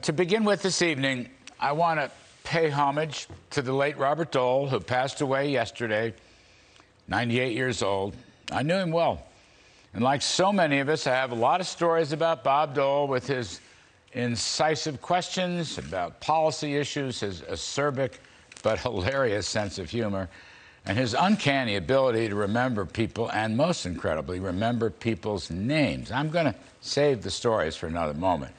To begin with this evening, I want to pay homage to the late Robert Dole, who passed away yesterday, 98 years old. I knew him well. And like so many of us, I have a lot of stories about Bob Dole with his incisive questions about policy issues, his acerbic but hilarious sense of humor, and his uncanny ability to remember people and, most incredibly, remember people's names. I'm going to save the stories for another moment.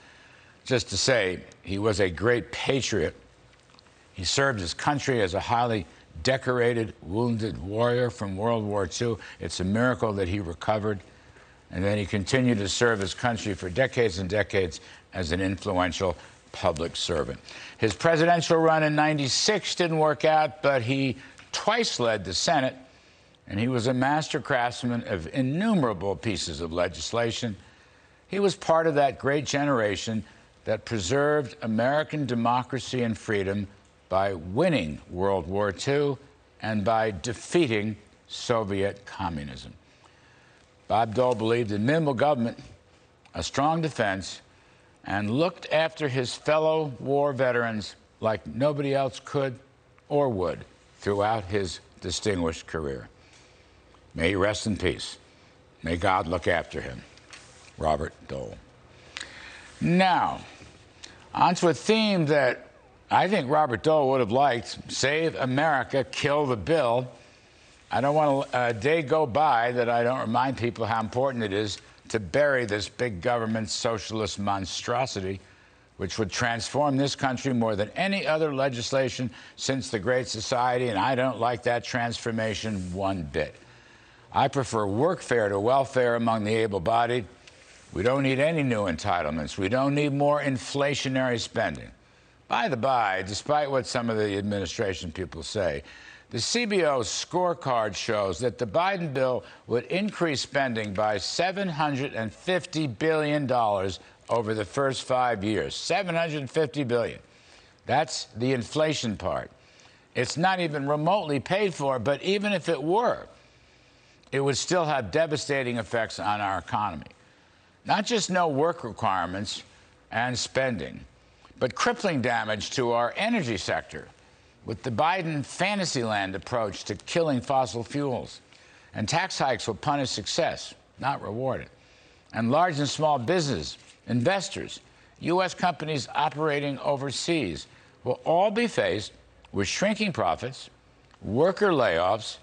Just to say, he was a great patriot. He served his country as a highly decorated wounded warrior from World War II. It's a miracle that he recovered. And then he continued to serve his country for decades and decades as an influential public servant. His presidential run in '96 didn't work out, but he twice led the Senate, and he was a master craftsman of innumerable pieces of legislation. He was part of that great generation that preserved American democracy and freedom by winning World War II and by defeating Soviet communism. Bob Dole believed in minimal government, a strong defense, and looked after his fellow war veterans like nobody else could or would throughout his distinguished career. May he rest in peace. May God look after him. Robert Dole. Now, onto a theme that I think Robert Dole would have liked: Save America, Kill the Bill. I don't want a day go by that I don't remind people how important it is to bury this big government socialist monstrosity, which would transform this country more than any other legislation since the Great Society, and I don't like that transformation one bit. I prefer workfare to welfare among the able-bodied. We don't need any new entitlements. We don't need more inflationary spending. By the by, despite what some of the administration people say, the CBO's scorecard shows that the Biden bill would increase spending by $750 billion over the first 5 years. $750 billion. That's the inflation part. It's not even remotely paid for, but even if it were, it would still have devastating effects on our economy. Not just no work requirements and spending, but crippling damage to our energy sector with the Biden Fantasyland approach to killing fossil fuels. And tax hikes will punish success, not reward it. And large and small business, investors, U.S. companies operating overseas will all be faced with shrinking profits, worker layoffs,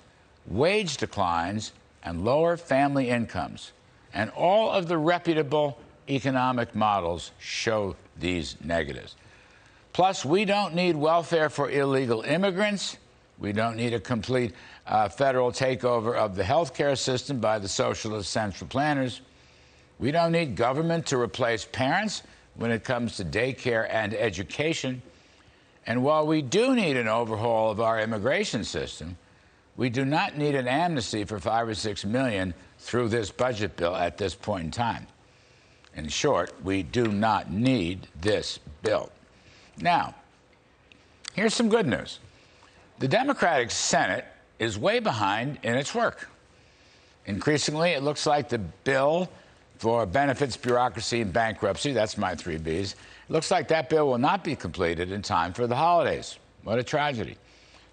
wage declines, and lower family incomes. And all of the reputable economic models show these negatives. Plus, we don't need welfare for illegal immigrants. We don't need a complete federal takeover of the healthcare system by the socialist central planners. We don't need government to replace parents when it comes to daycare and education. And while we do need an overhaul of our immigration system, we do not need an amnesty for 5 or 6 million through this budget bill at this point in time. In short, we do not need this bill. Now, here's some good news. The Democratic Senate is way behind in its work. Increasingly, it looks like the bill for benefits, bureaucracy, and bankruptcy, that's my 3 Bs, it looks like that bill will not be completed in time for the holidays. What a tragedy.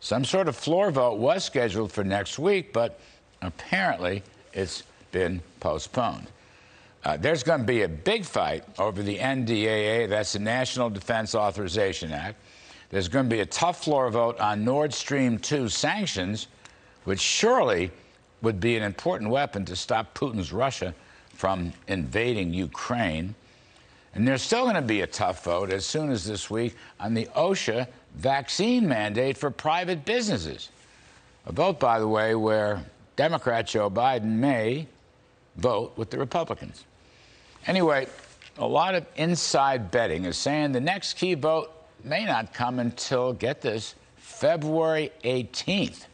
Some sort of floor vote was scheduled for next week, but apparently it's been postponed. There's going to be a big fight over the NDAA, that's the National Defense Authorization Act. There's going to be a tough floor vote on Nord Stream 2 sanctions, which surely would be an important weapon to stop Putin's Russia from invading Ukraine. And there's still going to be a tough vote as soon as this week on the OSHA vaccine mandate for private businesses. A vote, by the way, where Democrat Joe Biden may vote with the Republicans. Anyway, a lot of inside betting is saying the next key vote may not come until, get this, February 18th.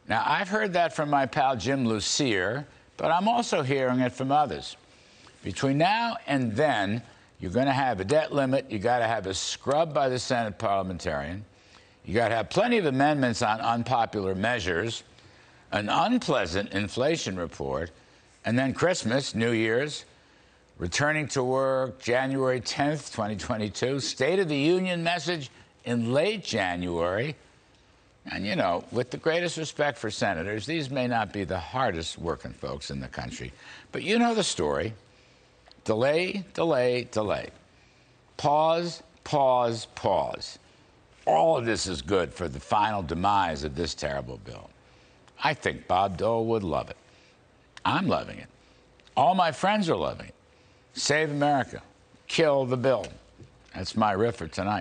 Now, I've heard that from my pal Jim Lucier, but I'm also hearing it from others. Between now and then, you're going to have a debt limit. You got to have a scrub by the Senate parliamentarian. You got to have plenty of amendments on unpopular measures, an unpleasant inflation report, and then Christmas, New Year's, Returning to work January 10th, 2022. State of the Union message in late January. And, you know, with the greatest respect for senators, these may not be the hardest working folks in the country. But you know the story. Delay, delay, delay. Pause, pause, pause. All of this is good for the final demise of this terrible bill. I think Bob Dole would love it. I'm loving it. All my friends are loving it. Save America. Kill the bill. That's my riff for tonight.